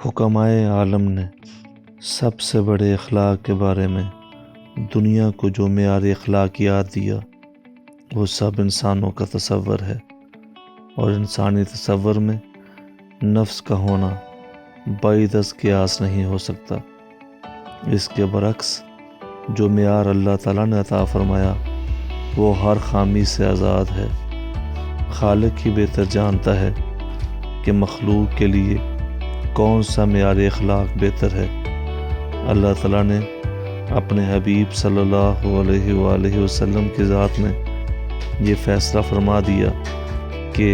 حکمائے عالم نے سب سے بڑے اخلاق کے بارے میں دنیا کو جو معیار اخلاقیات دیا وہ سب انسانوں کا تصور ہے، اور انسانی تصور میں نفس کا ہونا بعید از قیاس نہیں ہو سکتا۔ اس کے برعکس جو معیار اللہ تعالیٰ نے عطا فرمایا وہ ہر خامی سے آزاد ہے۔ خالق ہی بہتر جانتا ہے کہ مخلوق کے لیے کون سا معیار اخلاق بہتر ہے۔ اللہ تعالیٰ نے اپنے حبیب صلی اللہ علیہ وآلہ وسلم کی ذات میں یہ فیصلہ فرما دیا کہ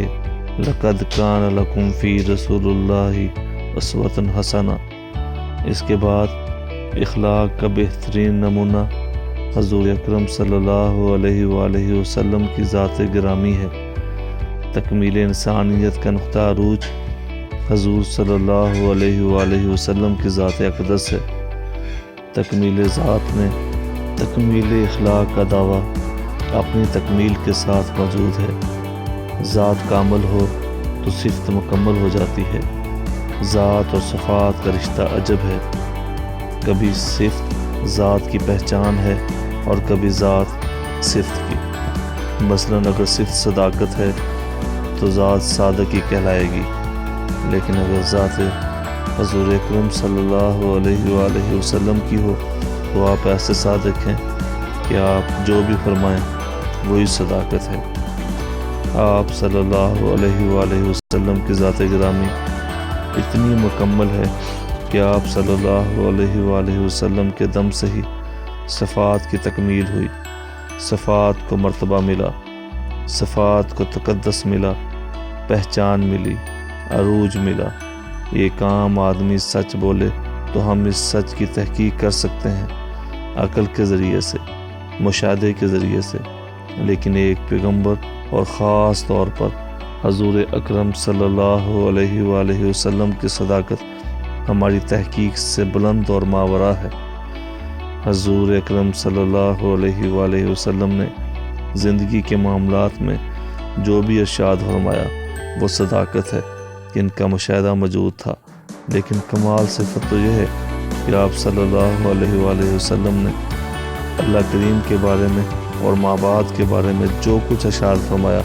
لَقَدْ كَانَ لَكُمْ فِي رَسُولِ اللَّهِ أُسْوَةٌ حَسَنَةٌ۔ اس کے بعد اخلاق کا بہترین نمونہ حضور اکرم صلی اللہ علیہ وآلہ وسلم کی ذات گرامی ہے۔ تکمیل انسانیت کا نقطہ عروج حضور صلی اللہ علیہ وآلہ وسلم کی ذات اقدس ہے۔ تکمیل ذات میں تکمیل اخلاق کا دعویٰ اپنی تکمیل کے ساتھ موجود ہے۔ ذات کامل ہو تو صفت مکمل ہو جاتی ہے۔ ذات اور صفات کا رشتہ عجب ہے، کبھی صفت ذات کی پہچان ہے اور کبھی ذات صفت کی۔ مثلاً اگر صفت صداقت ہے تو ذات صادق ہی کہلائے گی، لیکن اگر ذات حضور اکرم صلی اللہ علیہ وآلہ وسلم کی ہو تو آپ ایسے صادق ہیں کہ آپ جو بھی فرمائیں وہی صداقت ہے۔ آپ صلی اللہ علیہ وآلہ وسلم کی ذات گرامی اتنی مکمل ہے کہ آپ صلی اللہ علیہ وآلہ وسلم کے دم سے ہی صفات کی تکمیل ہوئی۔ صفات کو مرتبہ ملا، صفات کو تقدس ملا، پہچان ملی، عروج ملا۔ ایک عام آدمی سچ بولے تو ہم اس سچ کی تحقیق کر سکتے ہیں عقل کے ذریعے سے، مشاہدے کے ذریعے سے، لیکن ایک پیغمبر اور خاص طور پر حضور اکرم صلی اللہ علیہ وآلہ وسلم کی صداقت ہماری تحقیق سے بلند اور ماورا ہے۔ حضور اکرم صلی اللہ علیہ وآلہ وسلم نے زندگی کے معاملات میں جو بھی ارشاد فرمایا وہ صداقت ہے کہ ان کا مشاہدہ موجود تھا، لیکن کمال صفت تو یہ ہے کہ آپ صلی اللہ علیہ وآلہ وسلم نے اللہ کریم کے بارے میں اور ماں باپ کے بارے میں جو کچھ ارشاد فرمایا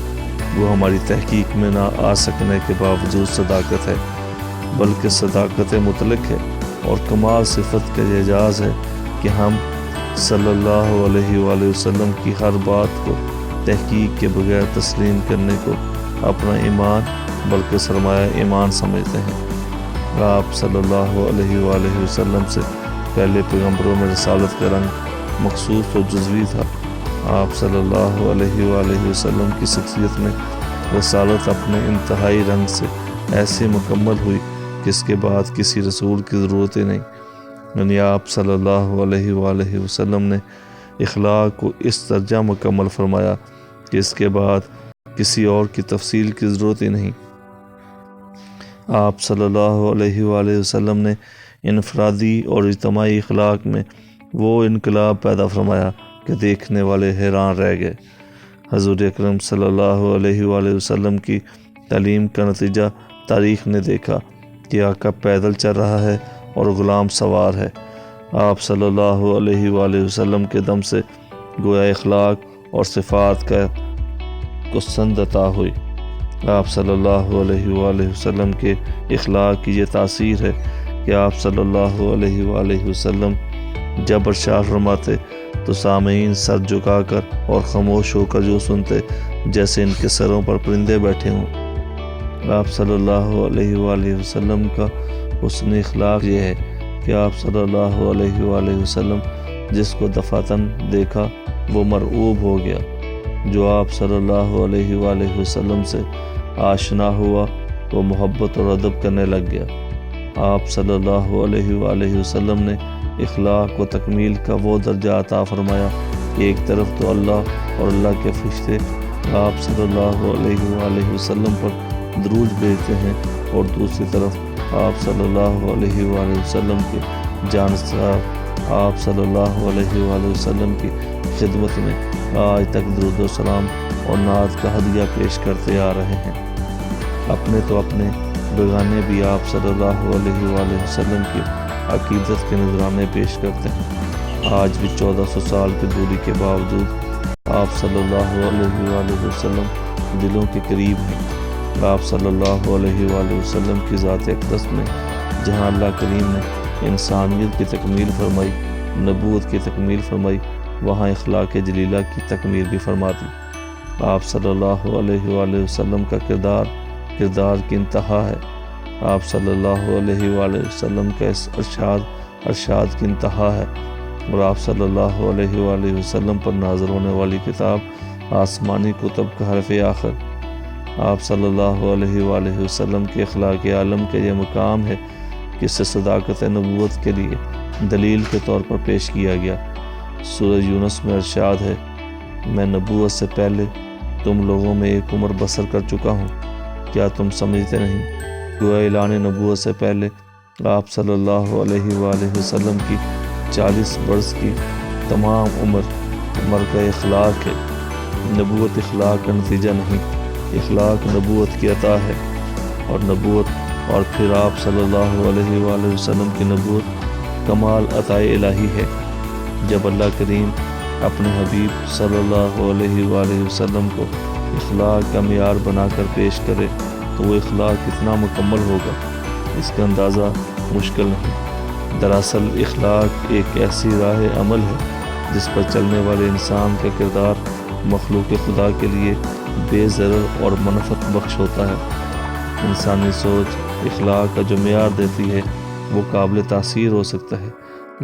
وہ ہماری تحقیق میں نہ آ سکنے کے باوجود صداقت ہے، بلکہ صداقت مطلق ہے۔ اور کمال صفت کا یہ اعجاز ہے کہ ہم صلی اللہ علیہ وآلہ وسلم کی ہر بات کو تحقیق کے بغیر تسلیم کرنے کو اپنا ایمان بلکہ سرمایہ ایمان سمجھتے ہیں۔ آپ صلی اللہ علیہ وآلہ وسلم سے پہلے پیغمبروں میں رسالت کا رنگ مخصوص و جزوی تھا۔ آپ صلی اللہ علیہ وآلہ وسلم کی شخصیت میں رسالت اپنے انتہائی رنگ سے ایسے مکمل ہوئی کہ اس کے بعد کسی رسول کی ضرورت ہی نہیں۔ یعنی آپ صلی اللہ علیہ وآلہ وسلم نے اخلاق کو اس درجہ مکمل فرمایا کہ اس کے بعد کسی اور کی تفصیل کی ضرورت ہی نہیں۔ آپ صلی اللہ علیہ وآلہ وسلم نے انفرادی اور اجتماعی اخلاق میں وہ انقلاب پیدا فرمایا کہ دیکھنے والے حیران رہ گئے۔ حضور اکرم صلی اللہ علیہ وآلہ وسلم کی تعلیم کا نتیجہ تاریخ نے دیکھا کہ آقا پیدل چل رہا ہے اور غلام سوار ہے۔ آپ صلی اللہ علیہ وآلہ وسلم کے دم سے گویا اخلاق اور صفات کو سند عطا ہوئی۔ آپ صلی اللہ علیہ وآلہ وسلم کے اخلاق کی یہ تاثیر ہے کہ آپ صلی اللہ علیہ وآلہ وسلم جب ارشاد فرماتے تو سامعین سر جھکا کر اور خاموش ہو کر جو سنتے جیسے ان کے سروں پر پرندے بیٹھے ہوں۔ آپ صلی اللہ علیہ وآلہ وسلم کا حسن اخلاق یہ ہے کہ آپ صلی اللہ علیہ وآلہ وسلم جس کو دفعتاً دیکھا وہ مرعوب ہو گیا، جو آپ صلی اللہ علیہ وآلہ وسلم سے آشنا ہوا وہ محبت اور ادب کرنے لگ گیا۔ آپ صلی اللہ علیہ وآلہ وسلم نے اخلاق و تکمیل کا وہ درجہ عطا فرمایا کہ ایک طرف تو اللہ اور اللہ کے فرشتے آپ صلی اللہ علیہ وآلہ وسلم پر درود بھیجتے ہیں، اور دوسری طرف آپ صلی اللہ علیہ وآلہ وسلم کے جانشین آپ صلی اللہ علیہ وآلہ وسلم کی خدمت میں آج تک درود و سلام اور نعت کا ہدیہ پیش کرتے آ رہے ہیں۔ اپنے تو اپنے بیگانے بھی آپ صلی اللہ علیہ وآلہ وسلم کی عقیدت کے نذرانے پیش کرتے ہیں۔ آج بھی 1400 سال کی دوری کے باوجود آپ صلی اللہ علیہ وآلہ وسلم دلوں کے قریب ہیں۔ آپ صلی اللہ علیہ وآلہ وسلم کی ذات اقدس میں جہاں اللہ کریم نے انسانیت کی تکمیل فرمائی، نبوت کی تکمیل فرمائی، وہاں اخلاق جلیلہ کی تکمیل بھی فرما دی۔ آپ صلی اللہ علیہ وآلہ وسلم کا کردار کی انتہا ہے۔ آپ صلی اللہ علیہ وآلہ وسلم کا ارشاد کی انتہا ہے، اور آپ صلی اللہ علیہ وآلہ وسلم پر نازل ہونے والی کتاب آسمانی کتب کا حرف آخر۔ آپ صلی اللہ علیہ وآلہ وسلم کے اخلاق عالم کا یہ مقام ہے کہ اسے صداقت نبوت کے لیے دلیل کے طور پر پیش کیا گیا۔ سورہ یونس میں ارشاد ہے، میں نبوت سے پہلے تم لوگوں میں ایک عمر بسر کر چکا ہوں، کیا تم سمجھتے نہیں؟ گویا اعلان نبوت سے پہلے آپ صلی اللہ علیہ وآلہ وسلم کی 40 برس کی تمام عمر کا اخلاق ہے۔ نبوت اخلاق کا نتیجہ نہیں، اخلاق نبوت کی عطا ہے، اور پھر آپ صلی اللہ علیہ وآلہ وسلم کی نبوت کمال عطا الہی ہے۔ جب اللہ کریم اپنے حبیب صلی اللہ علیہ وآلہ وسلم کو اخلاق کا معیار بنا کر پیش کرے تو وہ اخلاق کتنا مکمل ہوگا، اس کا اندازہ مشکل نہیں۔ دراصل اخلاق ایک ایسی راہ عمل ہے جس پر چلنے والے انسان کا کردار مخلوق خدا کے لیے بے ضرر اور منفعت بخش ہوتا ہے۔ انسانی سوچ اخلاق کا جو معیار دیتی ہے وہ قابل تاثیر ہو سکتا ہے،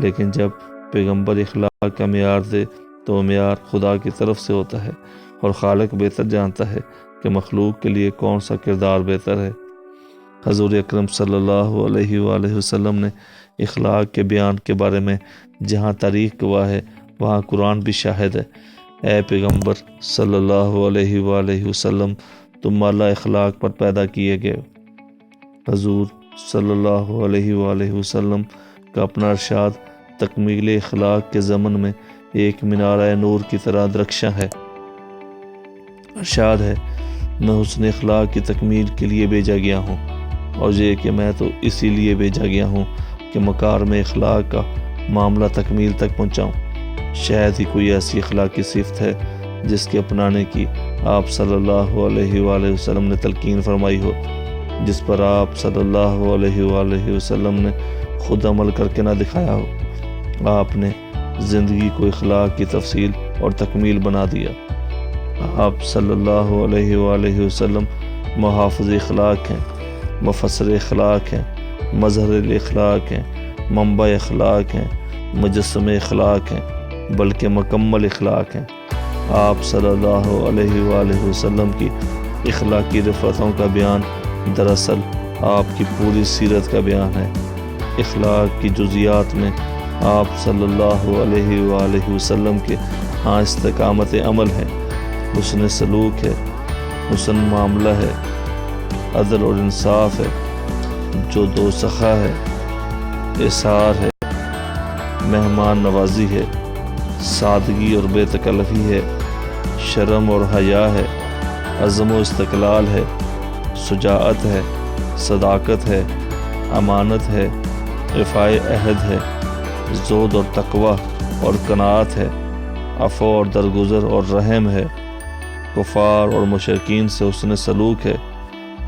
لیکن جب پیغمبر اخلاق کا معیار دے تو وہ معیار خدا کی طرف سے ہوتا ہے، اور خالق بہتر جانتا ہے کہ مخلوق کے لیے کون سا کردار بہتر ہے۔ حضور اکرم صلی اللہ علیہ وآلہ وسلم نے اخلاق کے بیان کے بارے میں جہاں تاریخ گواہ ہے وہاں قرآن بھی شاہد ہے۔ اے پیغمبر صلی اللہ علیہ وآلہ وسلم، تم اعلیٰ اخلاق پر پیدا کیے گئے ہو۔ حضور صلی اللہ علیہ وآلہ وسلم کا اپنا ارشاد تکمیل اخلاق کے ضمن میں ایک مینارہ نور کی طرح درخشاں ہے۔ ارشاد ہے، میں حسن اخلاق کی تکمیل کے لیے بھیجا گیا ہوں، اور یہ کہ میں تو اسی لیے بھیجا گیا ہوں کہ مکارم اخلاق کا معاملہ تکمیل تک پہنچاؤں۔ شاید ہی کوئی ایسی اخلاقی صفت ہے جس کے اپنانے کی آپ صلی اللہ علیہ وآلہ وسلم نے تلقین فرمائی ہو، جس پر آپ صلی اللہ علیہ وآلہ وسلم نے خود عمل کر کے نہ دکھایا ہو۔ آپ نے زندگی کو اخلاق کی تفصیل اور تکمیل بنا دیا۔ آپ صلی اللہ علیہ وآلہ وسلم محافظ اخلاق ہیں، مفسر اخلاق ہیں، مظہر اخلاق ہیں، منبع اخلاق ہیں، مجسم اخلاق ہیں، بلکہ مکمل اخلاق ہیں۔ آپ صلی اللہ علیہ وآلہ وسلم کی اخلاقی رفعتوں کا بیان دراصل آپ کی پوری سیرت کا بیان ہے۔ اخلاق کی جزیات میں آپ صلی اللہ علیہ وآلہ وسلم کے ہاں استقامت عمل ہے، حسن سلوک ہے، حسن معاملہ ہے، عدل اور انصاف ہے، جو دو سخا ہے، احسار ہے، مہمان نوازی ہے، سادگی اور بے تکلفی ہے، شرم اور حیا ہے، عزم و استقلال ہے، شجاعت ہے، صداقت ہے، امانت ہے، وفاء عہد ہے، زہد اور تقوی اور قناعت ہے، عفو اور درگزر اور رحم ہے، کفار اور مشرکین سے حسن سلوک ہے،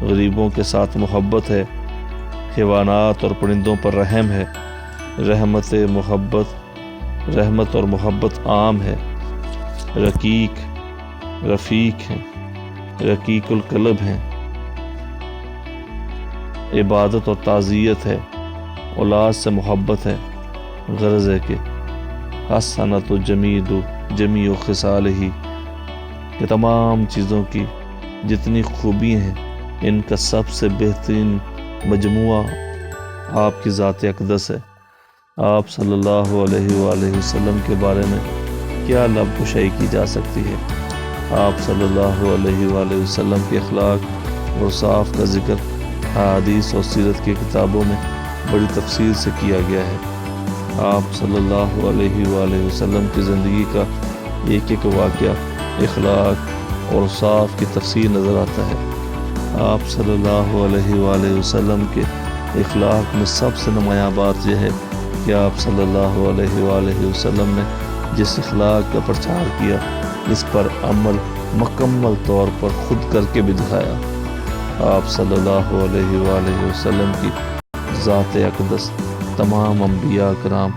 غریبوں کے ساتھ محبت ہے، حیوانات اور پرندوں پر رحم ہے، رحمت اور محبت عام ہے، رفیق ہیں، رقیق القلب ہیں، عبادت اور تعزیت ہے، اولاد سے محبت ہے، غرض ہے کہ حسنۃ جمیع خصالہ، کہ تمام چیزوں کی جتنی خوبی ہیں ان کا سب سے بہترین مجموعہ آپ کی ذات اقدس ہے۔ آپ صلی اللہ علیہ وآلہ وسلم کے بارے میں کیا لب گشائی کی جا سکتی ہے؟ آپ صلی اللہ علیہ وآلہ وسلم کے اخلاق اور صاف کا ذکر حدیث اور سیرت کی کتابوں میں بڑی تفصیل سے کیا گیا ہے۔ آپ صلی اللہ علیہ وآلہ وسلم کی زندگی کا ایک ایک واقعہ اخلاق اور صاف کی تفسیر نظر آتا ہے۔ آپ صلی اللہ علیہ وآلہ وسلم کے اخلاق میں سب سے نمایاں بات یہ ہے کہ آپ صلی اللہ علیہ وآلہ وسلم نے جس اخلاق کا پرچار کیا اس پر عمل مکمل طور پر خود کر کے بھی دکھایا۔ آپ صلی اللہ علیہ وآلہ وسلم کی ذات اقدس تمام انبیاء کرام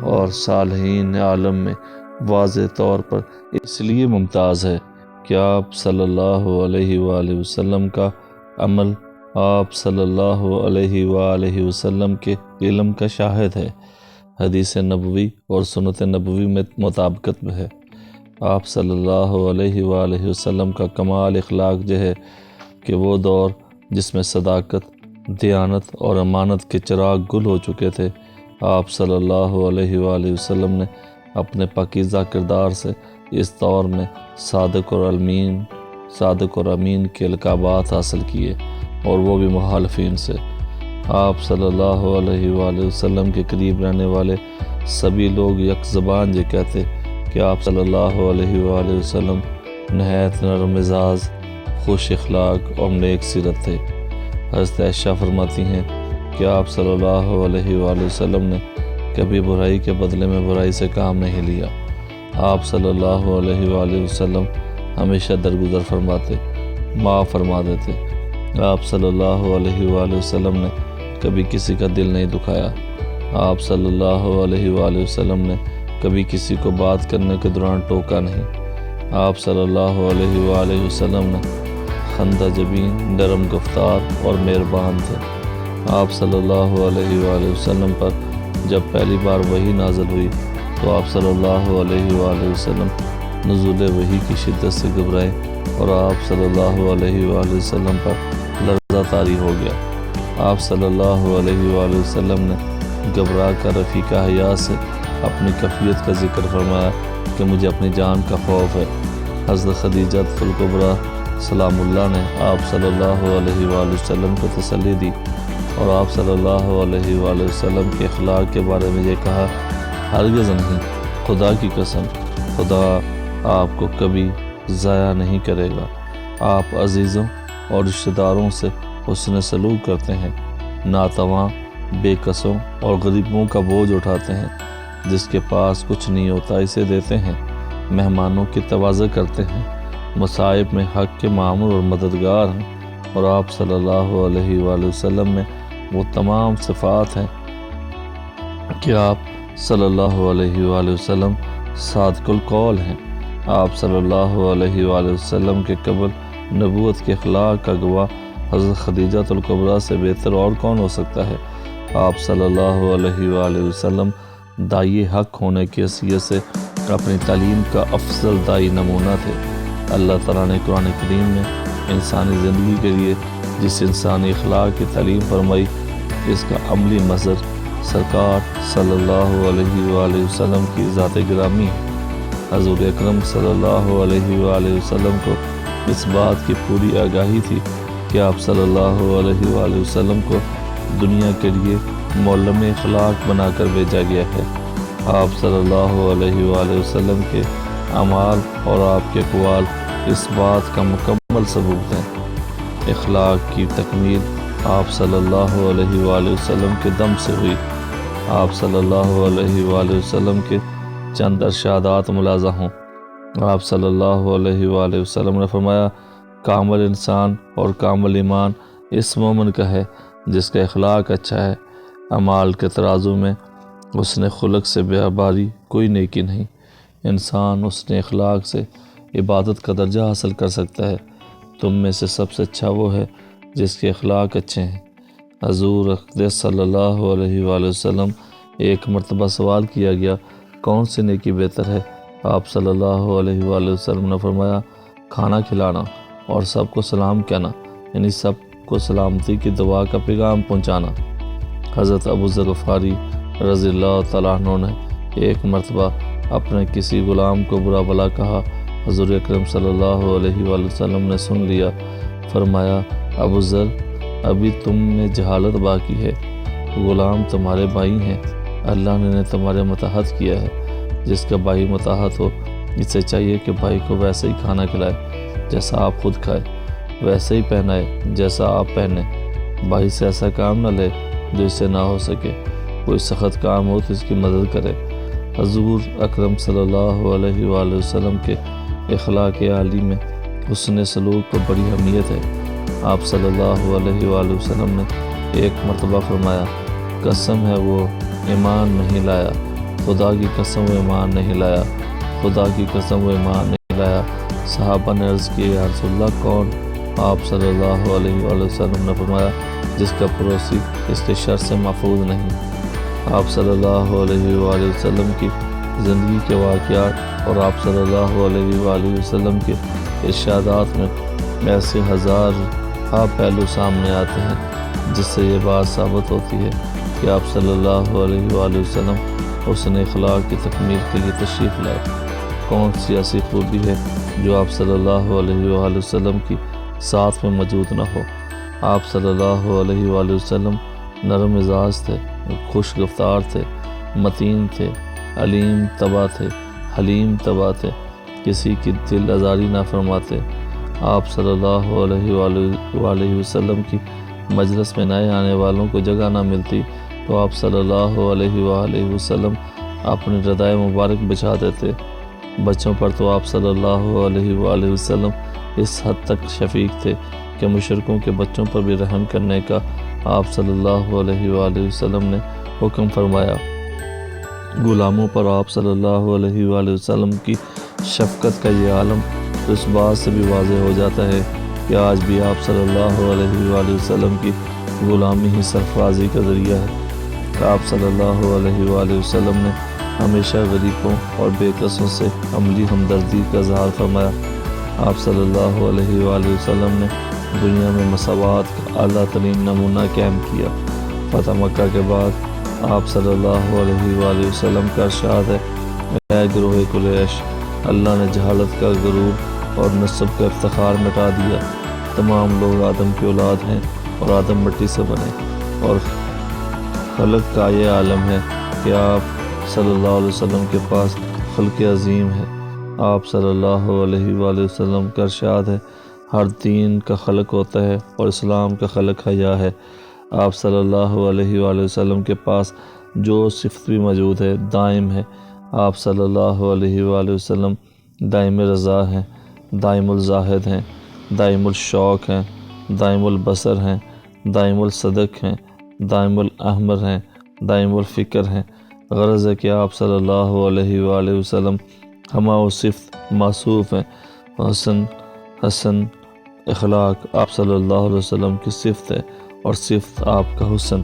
اور صالحین عالم میں واضح طور پر اس لیے ممتاز ہے کہ آپ صلی اللہ علیہ وآلہ وسلم کا عمل آپ صلی اللہ علیہ وآلہ وسلم کے علم کا شاہد ہے، حدیث نبوی اور سنت نبوی میں مطابقت میں ہے۔ آپ صلی اللہ علیہ وآلہ وسلم کا کمال اخلاق یہ ہے کہ وہ دور جس میں صداقت، دیانت اور امانت کے چراغ گل ہو چکے تھے، آپ صلی اللہ علیہ وآلہ وسلم نے اپنے پاکیزہ کردار سے اس دور میں صادق اور امین کے القابات حاصل کیے، اور وہ بھی مخالفین سے۔ آپ صلی اللہ علیہ وآلہ وسلم کے قریب رہنے والے سبھی لوگ یک زبان یہ کہتے کہ آپ صلی اللہ علیہ وآلہ وسلم نہایت نرم مزاج، خوش اخلاق اور نیک سیرت تھے۔ حضرت عائشہ فرماتی ہیں کہ آپ صلی اللہ علیہ وآلہ وسلم نے کبھی برائی کے بدلے میں برائی سے کام نہیں لیا۔ آپ صلی اللہ علیہ وآلہ وسلم ہمیشہ درگزر فرماتے، معاف فرما دیتے۔ آپ صلی اللہ علیہ وآلہ وسلم نے کبھی کسی کا دل نہیں دکھایا۔ آپ صلی اللہ علیہ وآلہ وسلم نے کبھی کسی کو بات کرنے کے دوران ٹوکا نہیں۔ آپ صلی اللہ علیہ وآلہ وسلم نے خندہ جبین، نرم گفتار اور مہربان تھے۔ آپ صلی اللہ علیہ وآلہ وسلم پر جب پہلی بار وحی نازل ہوئی تو آپ صلی اللہ علیہ وآلہ وسلم نزول وحی کی شدت سے گھبرائے اور آپ صلی اللہ علیہ وآلہ وسلم پر لرزہ طاری ہو گیا۔ آپ صلی اللہ علیہ وآلہ وسلم نے گھبرا کر رفیقہ حیا سے اپنی کیفیت کا ذکر فرمایا کہ مجھے اپنی جان کا خوف ہے۔ حضرت خدیجہ الکبریٰ سلام اللہ نے آپ صلی اللہ علیہ وآلہ وسلم کو تسلی دی اور آپ صلی اللہ علیہ وآلہ وسلم کے اخلاق کے بارے میں یہ کہا، ہرگز نہیں، خدا کی قسم، خدا آپ کو کبھی ضائع نہیں کرے گا۔ آپ عزیزوں اور رشتہ داروں سے حسن سلوک کرتے ہیں، ناتواں، بے کسوں اور غریبوں کا بوجھ اٹھاتے ہیں، جس کے پاس کچھ نہیں ہوتا اسے دیتے ہیں، مہمانوں کی تواضع کرتے ہیں، مصائب میں حق کے معمور اور مددگار ہیں، اور آپ صلی اللہ علیہ وآلہ وسلم میں وہ تمام صفات ہیں کہ آپ صلی اللہ علیہ وآلہ وسلم صادق القول ہیں۔ آپ صلی اللہ علیہ وآلہ وسلم کے قبل نبوت کے اخلاق کا گواہ حضرت خدیجہ الکبریٰ سے بہتر اور کون ہو سکتا ہے۔ آپ صلی اللہ علیہ وآلہ وسلم داعی حق ہونے کی حیثیت سے اپنی تعلیم کا افضل داعی نمونہ تھے۔ اللہ تعالیٰ نے قرآن کریم میں انسانی زندگی کے لیے جس انسانی اخلاق کی تعلیم فرمائی، اس کا عملی مظہر سرکار صلی اللہ علیہ وآلہ وسلم کی ذات گرامی ہے۔ حضور اکرم صلی اللہ علیہ وآلہ وسلم کو اس بات کی پوری آگاہی تھی کہ آپ صلی اللہ علیہ وآلہ وسلم کو دنیا کے لیے معلم اخلاق بنا کر بھیجا گیا ہے۔ آپ صلی اللہ علیہ وآلہ وسلم کے اعمال اور آپ کے اقوال اس بات کا مکمل ثبوت ہیں۔ اخلاق کی تکمیل آپ صلی اللہ علیہ وآلہ وسلم کے دم سے ہوئی۔ آپ صلی اللہ علیہ وآلہ وسلم کے چند ارشادات ملاحظہ ہوں۔ آپ صلی اللہ علیہ وآلہ وسلم نے فرمایا، کامل انسان اور کامل ایمان اس مومن کا ہے جس کا اخلاق اچھا ہے۔ اعمال کے ترازو میں حسن خلق سے باری کوئی نیکی نہیں۔ انسان حسن اخلاق سے عبادت کا درجہ حاصل کر سکتا ہے۔ تم میں سے سب سے اچھا وہ ہے جس کے اخلاق اچھے ہیں۔ حضور اقدس صلی اللہ علیہ وآلہ وسلم ایک مرتبہ سوال کیا گیا، کون سی نیکی بہتر ہے؟ آپ صلی اللہ علیہ وآلہ وسلم نے فرمایا، کھانا کھلانا اور سب کو سلام کہنا، یعنی سب کو سلامتی کی دعا کا پیغام پہنچانا۔ حضرت ابو ذر غفاری رضی اللہ تعالیٰ عنہ نے ایک مرتبہ اپنے کسی غلام کو برا بھلا کہا۔ حضور اکرم صلی اللہ علیہ وآلہ وسلم نے سن لیا، فرمایا، ابو ذر، ابھی تم میں جہالت باقی ہے، غلام تمہارے بھائی ہیں، اللہ نے انہیں تمہارے متحد کیا ہے۔ جس کا بھائی متحد ہو، اسے چاہیے کہ بھائی کو ویسے ہی کھانا کھلائے جیسا آپ خود کھائے۔ ویسے ہی پہنائے جیسا آپ پہنے۔ بھائی سے ایسا کام نہ لے جو اس سے نہ ہو سکے، کوئی سخت کام ہو تو اس کی مدد کرے۔ حضور اکرم صلی اللہ علیہ وآلہ وسلم کے اخلاق عالی میں حسن سلوک کو بڑی اہمیت ہے۔ آپ صلی اللہ علیہ وآلہ وسلم نے ایک مرتبہ فرمایا، قسم ہے وہ ایمان نہیں لایا، خدا کی قسم وہ ایمان نہیں لایا، خدا کی قسم وہ ایمان نہیں لایا۔ صحابہ نے عرض کی، یا رسول اللہ کون؟ آپ صلی اللہ علیہ وآلہ وسلم نے فرمایا، جس کا پڑوسی اس کے شر سے محفوظ نہیں۔ آپ صلی اللہ علیہ وآلہ وسلم کی زندگی کے واقعات اور آپ صلی اللہ علیہ وآلہ وسلم کے ارشادات میں ایسے ہزار پہلو سامنے آتے ہیں جس سے یہ بات ثابت ہوتی ہے کہ آپ صلی اللہ علیہ وآلہ وسلم حسن اخلاق کی تکمیل کے لیے تشریف لائے۔ کون سی ایسی خوبی ہے جو آپ صلی اللہ علیہ وآلہ وسلم کی ساتھ میں موجود نہ ہو؟ آپ صلی اللہ علیہ وآلہ وسلم نرم مزاج تھے، خوش گفتار تھے، متین تھے، علیم طبع تھے، حلیم طبع تھے، کسی کی دل آزاری نہ فرماتے۔ آپ صلی اللہ علیہ وآلہ وسلم کی مجلس میں نئے آنے والوں کو جگہ نہ ملتی تو آپ صلی اللہ علیہ وآلہ وسلم اپنی ردائے مبارک بچھا دیتے۔ بچوں پر تو آپ صلی اللہ علیہ وآلہ وسلم اس حد تک شفیق تھے کہ مشرکوں کے بچوں پر بھی رحم کرنے کا آپ صلی اللہ علیہ وآلہ وسلم نے حکم فرمایا۔ غلاموں پر آپ صلی اللہ علیہ وآلہ وسلم کی شفقت کا یہ عالم تو اس بات سے بھی واضح ہو جاتا ہے کہ آج بھی آپ صلی اللہ علیہ وآلہ وسلم کی غلامی ہی سرفرازی کا ذریعہ ہے۔ آپ صلی اللہ علیہ وآلہ وسلم نے ہمیشہ غریبوں اور بے کسوں سے عملی ہمدردی کا اظہار فرمایا۔ آپ صلی اللہ علیہ وآلہ وسلم نے دنیا میں مساوات کا اعلیٰ ترین نمونہ قائم کیا۔ فتح مکہ کے بعد آپ صلی اللہ علیہ وآلہ وسلم کا ارشاد ہے، اے گروہ قریش، اللہ نے جہالت کا غرور اور نسب کا افتخار مٹا دیا۔ تمام لوگ آدم کی اولاد ہیں اور آدم مٹی سے بنے، اور خلق کا یہ عالم ہے کہ آپ صلی اللہ علیہ وسلم کے پاس خلق عظیم ہے۔ آپ صلی اللہ علیہ وآلہ وسلم کا ارشاد ہے، ہر دین کا خلق ہوتا ہے اور اسلام کا خلق حیا ہے۔ آپ صلی اللہ علیہ وآلہ وسلم کے پاس جو صفت بھی موجود ہے دائم ہے۔ آپ صلی اللہ علیہ وآلہ وسلم دائم رضا ہیں، دائم الزاہد ہیں، دائم الشوق ہیں، دائم البصر ہیں، دائم الصدق ہیں، دائم الاحمر ہیں، دائم الفکر ہیں۔ غرض ہے کہ آپ صلی اللہ علیہ وآلہ وسلم ہما و صفت موصوف ہیں۔ حسن اخلاق آپ صلی اللہ علیہ وسلم کی صفت ہے اور صفت آپ کا حسن۔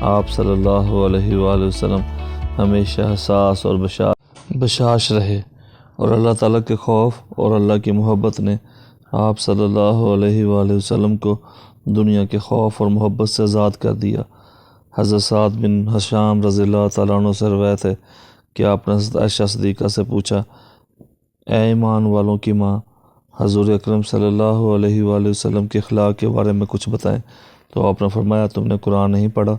آپ صلی اللہ علیہ وآلہ وسلم ہمیشہ حساس اور بشاش رہے، اور اللہ تعالیٰ کے خوف اور اللہ کی محبت نے آپ صلی اللہ علیہ وآلہ وسلم کو دنیا کے خوف اور محبت سے آزاد کر دیا۔ حضرت سعد بن ہشام رضی اللہ تعالیٰ عنہ سے روایت ہے کہ آپ نے حضرت عائشہ صدیقہ سے پوچھا، اے ایمان والوں کی ماں، حضور اکرم صلی اللہ علیہ وآلہ وسلم کے اخلاق کے بارے میں کچھ بتائیں۔ تو آپ نے فرمایا، تم نے قرآن نہیں پڑھا؟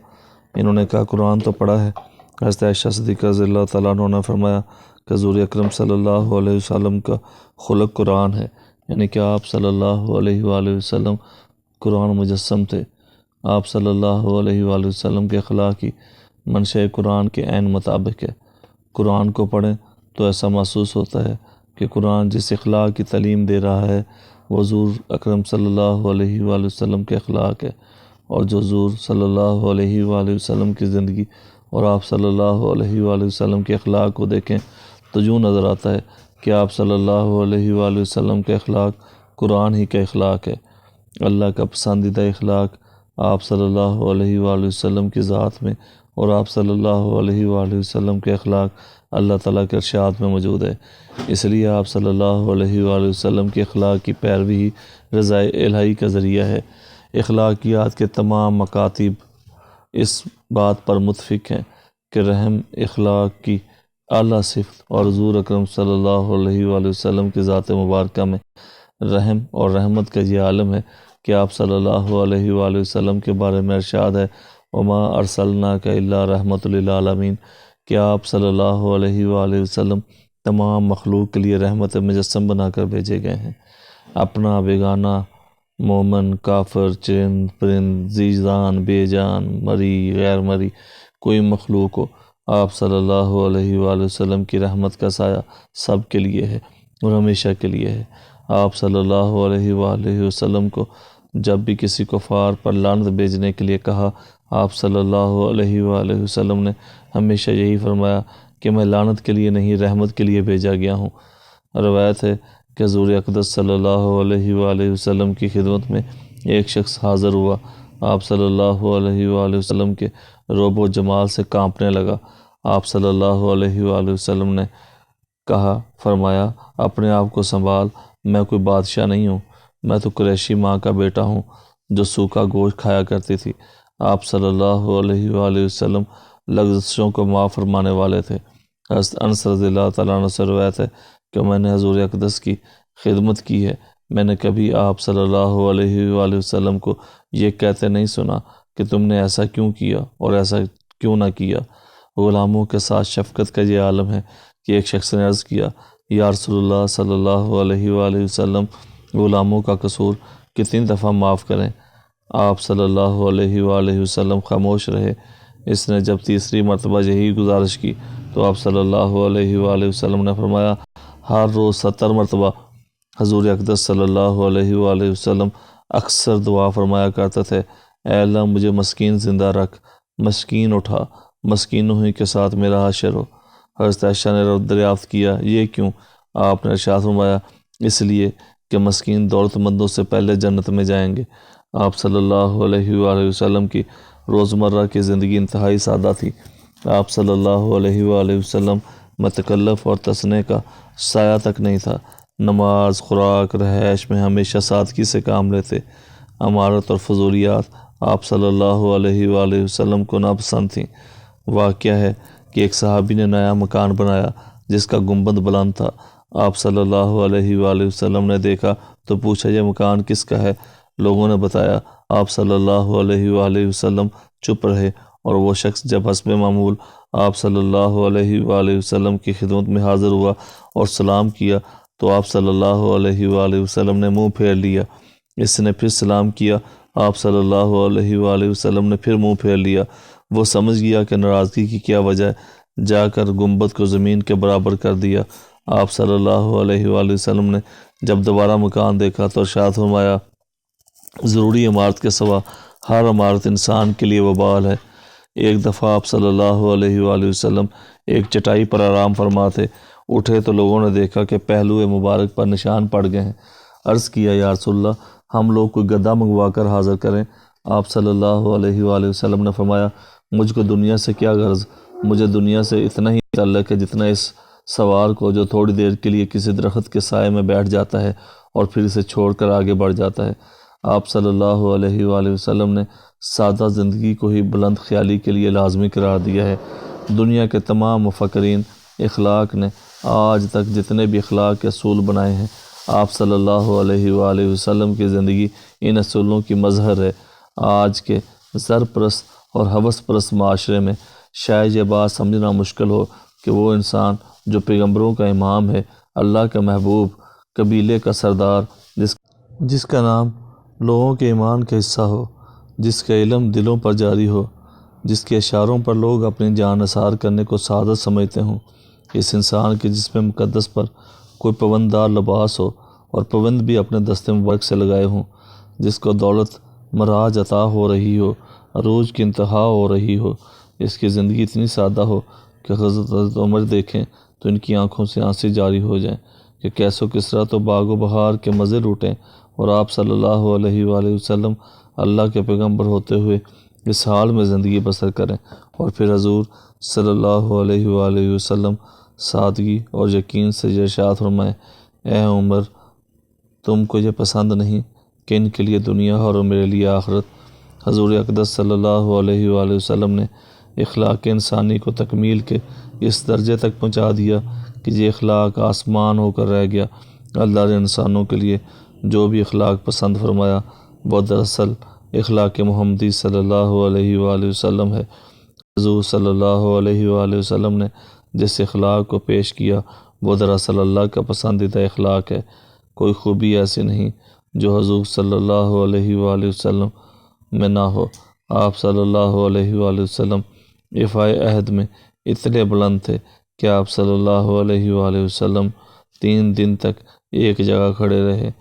انہوں نے کہا، قرآن تو پڑھا ہے۔ حضرت عائشہ صدیقہ رضی اللہ تعالیٰ عنہ نے فرمایا کہ حضور اکرم صلی اللہ علیہ وسلم کا خلق قرآن ہے، یعنی کہ آپ صلی اللہ علیہ وآلہ وسلم قرآن مجسم تھے۔ آپ صلی اللہ علیہ وآلہ وسلم کے اخلاق کی منشأ قرآن کے عین مطابق ہے۔ قرآن کو پڑھیں تو ایسا محسوس ہوتا ہے کہ قرآن جس اخلاق کی تعلیم دے رہا ہے وہ حضور اکرم صلی اللہ علیہ وآلہ وسلم کے اخلاق ہے، اور جو حضور صلی اللہ علیہ وآلہ وسلم کی زندگی اور آپ صلی اللہ علیہ وآلہ وسلم کے اخلاق کو دیکھیں تو یوں نظر آتا ہے کہ آپ صلی اللہ علیہ وآلہ وسلم کے اخلاق قرآن ہی کا اخلاق ہے۔ اللہ کا پسندیدہ اخلاق آپ صلی اللہ علیہ وآلہ وسلم کی ذات میں اور آپ صلی اللہ علیہ وآلہ وسلم کے اخلاق اللہ تعالیٰ کے ارشاد میں موجود ہے۔ اس لیے آپ صلی اللہ علیہ وآلہ وسلم کے اخلاق کی پیروی ہی رضا الہی کا ذریعہ ہے۔ اخلاقیات کے تمام مکاتب اس بات پر متفق ہیں کہ رحم اخلاق کی اعلیٰ صفت اور حضور اکرم صلی اللہ علیہ وآلہ وسلم کی ذات مبارکہ میں رحم اور رحمت کا یہ عالم ہے کہ آپ صلی اللہ علیہ وآلہ وسلم کے بارے میں ارشاد ہے، وما ارسلناک الا رحمۃ للعالمین، کہ آپ صلی اللہ علیہ وآلہ وسلم تمام مخلوق کے لیے رحمت مجسم بنا کر بھیجے گئے ہیں۔ اپنا بیگانہ مومن، کافر، چرند پرند، ذی جان بے جان، مری غیر مری، کوئی مخلوق ہو، آپ صلی اللہ علیہ وآلہ وسلم کی رحمت کا سایہ سب کے لیے ہے اور ہمیشہ کے لیے ہے۔ آپ صلی اللہ علیہ وآلہ وسلم کو جب بھی کسی کفار پر لعنت بھیجنے کے لیے کہا، آپ صلی اللہ علیہ وآلہ وسلم نے ہمیشہ یہی فرمایا کہ میں لعنت کے لیے نہیں، رحمت کے لیے بھیجا گیا ہوں۔ روایت ہے کہ حضور اقدس صلی اللہ علیہ وآلہ وسلم کی خدمت میں ایک شخص حاضر ہوا۔ آپ صلی اللہ علیہ وآلہ وسلم کے رعب و جمال سے کانپنے لگا۔ آپ صلی اللہ علیہ وآلہ وسلم نے فرمایا، اپنے آپ کو سنبھال، میں کوئی بادشاہ نہیں ہوں، میں تو قریشی ماں کا بیٹا ہوں جو سوکھا گوشت کھایا کرتی تھی۔ آپ صلی اللہ علیہ وآلہ وسلم لغزشوں کو معاف فرمانے والے تھے۔ حضرت انس رضی اللہ تعالیٰ عنہ سے روایت ہے کہ میں نے حضور اقدس کی خدمت کی ہے، میں نے کبھی آپ صلی اللہ علیہ وآلہ وسلم کو یہ کہتے نہیں سنا کہ تم نے ایسا کیوں کیا اور ایسا کیوں نہ کیا۔ غلاموں کے ساتھ شفقت کا یہ عالم ہے کہ ایک شخص نے عرض کیا، یا رسول اللہ صلی اللہ علیہ وآلہ وسلم، غلاموں کا قصور کتنی دفعہ معاف کریں؟ آپ صلی اللہ علیہ وآلہ وسلم خاموش رہے۔ اس نے جب تیسری مرتبہ یہی گزارش کی تو آپ صلی اللہ علیہ وآلہ وسلم نے فرمایا، ہر روز 70 مرتبہ حضور اقدس صلی اللہ علیہ وآلہ وسلم اکثر دعا فرمایا کرتے تھے، اے اللہ مجھے مسکین زندہ رکھ، مسکین اٹھا، مسکینوں ہی کے ساتھ میرا حشر ہو۔ حضرت عائشہ نے دریافت کیا، یہ کیوں؟ آپ نے ارشاد فرمایا، اس لیے کہ مسکین دولت مندوں سے پہلے جنت میں جائیں گے۔ آپ صلی اللہ علیہ وآلہ وسلم کی روزمرہ کی زندگی انتہائی سادہ تھی۔ آپ صلی اللہ علیہ وآلہ وسلم میں تکلف اور تصنع کا سایہ تک نہیں تھا۔ نماز، خوراک، رہائش میں ہمیشہ سادگی سے کام لیتے۔ امارت اور فضولیات آپ صلی اللہ علیہ وآلہ وسلم کو ناپسند تھیں۔ واقعہ ہے کہ ایک صحابی نے نیا مکان بنایا جس کا گنبد بلند تھا۔ آپ صلی اللہ علیہ وآلہ وسلم نے دیکھا تو پوچھا، یہ مکان کس کا ہے؟ لوگوں نے بتایا۔ آپ صلی اللہ علیہ وآلہ وسلم چپ رہے اور وہ شخص جب حسب معمول آپ صلی اللہ علیہ وآلہ وسلم کی خدمت میں حاضر ہوا اور سلام کیا تو آپ صلی اللہ علیہ وآلہ وسلم نے منہ پھیر لیا۔ اس نے پھر سلام کیا، آپ صلی اللہ علیہ وآلہ وسلم نے پھر منہ پھیر لیا۔ وہ سمجھ گیا کہ ناراضگی کی کیا وجہ ہے، جا کر گنبد کو زمین کے برابر کر دیا۔ آپ صلی اللہ علیہ وآلہ وسلم نے جب دوبارہ مکان دیکھا تو ارشاد فرمایا، ضروری عمارت کے سوا ہر عمارت انسان کے لیے وبال ہے۔ ایک دفعہ آپ صلی اللہ علیہ وآلہ وسلم ایک چٹائی پر آرام فرما تھے، اٹھے تو لوگوں نے دیکھا کہ پہلو مبارک پر نشان پڑ گئے ہیں۔ عرض کیا، یا رسول اللہ، ہم لوگ کوئی گدھا منگوا کر حاضر کریں؟ آپ صلی اللہ علیہ وآلہ وسلم نے فرمایا، مجھ کو دنیا سے کیا غرض، مجھے دنیا سے اتنا ہی تعلق ہے جتنا اس سوار کو جو تھوڑی دیر کے لیے کسی درخت کے سائے میں بیٹھ جاتا ہے اور پھر اسے چھوڑ کر آگے بڑھ جاتا ہے۔ آپ صلی اللہ علیہ وآلہ وسلم نے سادہ زندگی کو ہی بلند خیالی کے لیے لازمی قرار دیا ہے۔ دنیا کے تمام مفکرین اخلاق نے آج تک جتنے بھی اخلاق کے اصول بنائے ہیں، آپ صلی اللہ علیہ وآلہ وسلم کی زندگی ان اصولوں کی مظہر ہے۔ آج کے زر پرست اور ہوس پرست معاشرے میں شاید یہ بات سمجھنا مشکل ہو کہ وہ انسان جو پیغمبروں کا امام ہے، اللہ کا محبوب، قبیلے کا سردار، جس کا نام لوگوں کے ایمان کا حصہ ہو، جس کا علم دلوں پر جاری ہو، جس کے اشاروں پر لوگ اپنی جان نثار کرنے کو سعادت سمجھتے ہوں، اس انسان کے جسم مقدس پر کوئی پوندار لباس ہو اور پوند بھی اپنے دست مبارک سے لگائے ہوں، جس کو دولت مراج عطا ہو رہی ہو، عروج کی انتہا ہو رہی ہو، اس کی زندگی اتنی سادہ ہو کہ حضرت عمر دیکھیں تو ان کی آنکھوں سے آنسیں جاری ہو جائیں کہ کیسو کسرا تو باغ و بہار کے مزے لوٹیں اور آپ صلی اللہ علیہ وآلہ وسلم اللہ کے پیغمبر ہوتے ہوئے اس حال میں زندگی بسر کریں۔ اور پھر حضور صلی اللہ علیہ وآلہ وسلم سادگی اور یقین سے یہ ارشاد فرمائیں، اے عمر، تم کو یہ پسند نہیں کہ ان کے لیے دنیا اور میرے لیے آخرت؟ حضور اقدس صلی اللہ علیہ وآلہ وسلم نے اخلاق انسانی کو تکمیل کے اس درجے تک پہنچا دیا کہ یہ اخلاق آسمان ہو کر رہ گیا۔ اللہ نے انسانوں کے لیے جو بھی اخلاق پسند فرمایا وہ دراصل اخلاق محمدی صلی اللہ علیہ وآلہ وسلم ہے۔ حضور صلی اللہ علیہ وآلہ وسلم نے جس اخلاق کو پیش کیا وہ دراصل اللہ کا پسندیدہ اخلاق ہے۔ کوئی خوبی ایسی نہیں جو حضور صلی اللہ علیہ وآلہ وسلم میں نہ ہو۔ آپ صلی اللہ علیہ وآلہ وسلم ایفائے عہد میں اتنے بلند تھے کہ آپ صلی اللہ علیہ وآلہ وسلم 3 دن تک ایک جگہ کھڑے رہے۔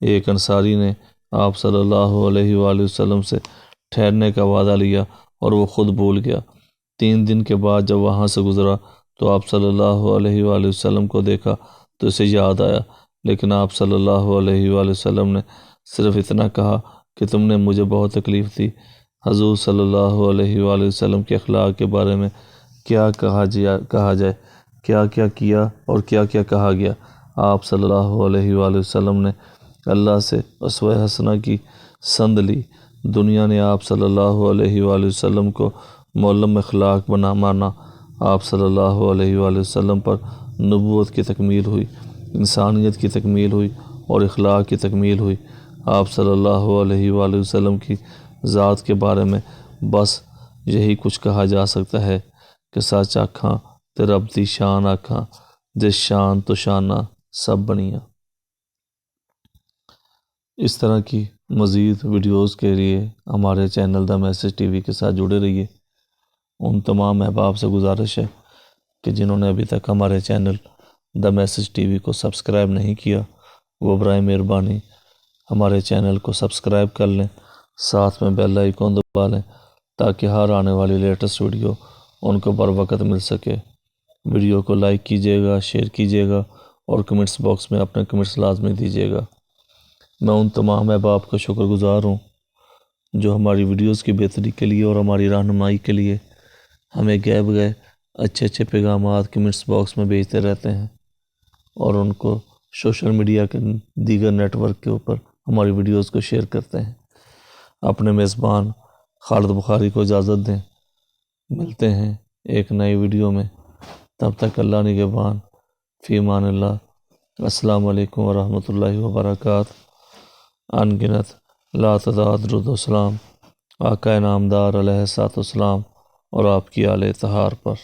ایک انصاری نے آپ صلی اللہ علیہ وآلہ وسلم سے ٹھہرنے کا وعدہ لیا اور وہ خود بھول گیا۔ 3 دن کے بعد جب وہاں سے گزرا تو آپ صلی اللہ علیہ وآلہ وسلم کو دیکھا تو اسے یاد آیا، لیکن آپ صلی اللہ علیہ وآلہ وسلم نے صرف اتنا کہا کہ تم نے مجھے بہت تکلیف دی۔ حضور صلی اللہ علیہ وآلہ وسلم کے اخلاق کے بارے میں کیا کہا جائے، کیا کیا کیا اور کیا کیا کہا گیا۔ آپ صلی اللہ علیہ وآلہ وسلم نے اللہ سے اسوہ حسنہ کی سند لی۔ دنیا نے آپ صلی اللہ علیہ وآلہ وسلم کو معلم اخلاق مانا۔ آپ صلی اللہ علیہ وآلہ وسلم پر نبوت کی تکمیل ہوئی، انسانیت کی تکمیل ہوئی اور اخلاق کی تکمیل ہوئی۔ آپ صلی اللہ علیہ وآلہ وسلم کی ذات کے بارے میں بس یہی کچھ کہا جا سکتا ہے کہ سچ آکھاں تے رب دی شان آکھاں، جس شان تو شانہ سب بنیاں۔ اس طرح کی مزید ویڈیوز کے لیے ہمارے channel the message T V کے ساتھ جڑے رہیے۔ ان تمام احباب سے گزارش ہے کہ جنہوں نے ابھی تک ہمارے channel the message T V کو سبسکرائب نہیں کیا، وہ برائے مہربانی ہمارے چینل کو سبسکرائب کر لیں، ساتھ میں بیل آئیکن دبا لیں تاکہ ہر آنے والی لیٹسٹ ویڈیو ان کو بر وقت مل سکے۔ ویڈیو کو لائک کیجیے گا، شیئر کیجیے گا اور کمنٹس باکس میں اپنے کمنٹس لازمی دیجیے گا۔ میں ان تمام احباب کا شکر گزار ہوں جو ہماری ویڈیوز کی بہتری کے لیے اور ہماری رہنمائی کے لیے ہمیں گئے اچھے پیغامات کمنٹس باکس میں بھیجتے رہتے ہیں اور ان کو سوشل میڈیا کے دیگر نیٹ ورک کے اوپر ہماری ویڈیوز کو شیئر کرتے ہیں۔ اپنے میزبان خالد بخاری کو اجازت دیں، ملتے ہیں ایک نئی ویڈیو میں، تب تک اللہ نگہبان، فی امان اللہ۔ السلام علیکم ورحمۃ اللہ وبرکاتہ۔ ان گنت لا تعداد درود و سلام آقا نامدار علیہ الصلوۃ والسلام اور آپ کی آل اطہار پر۔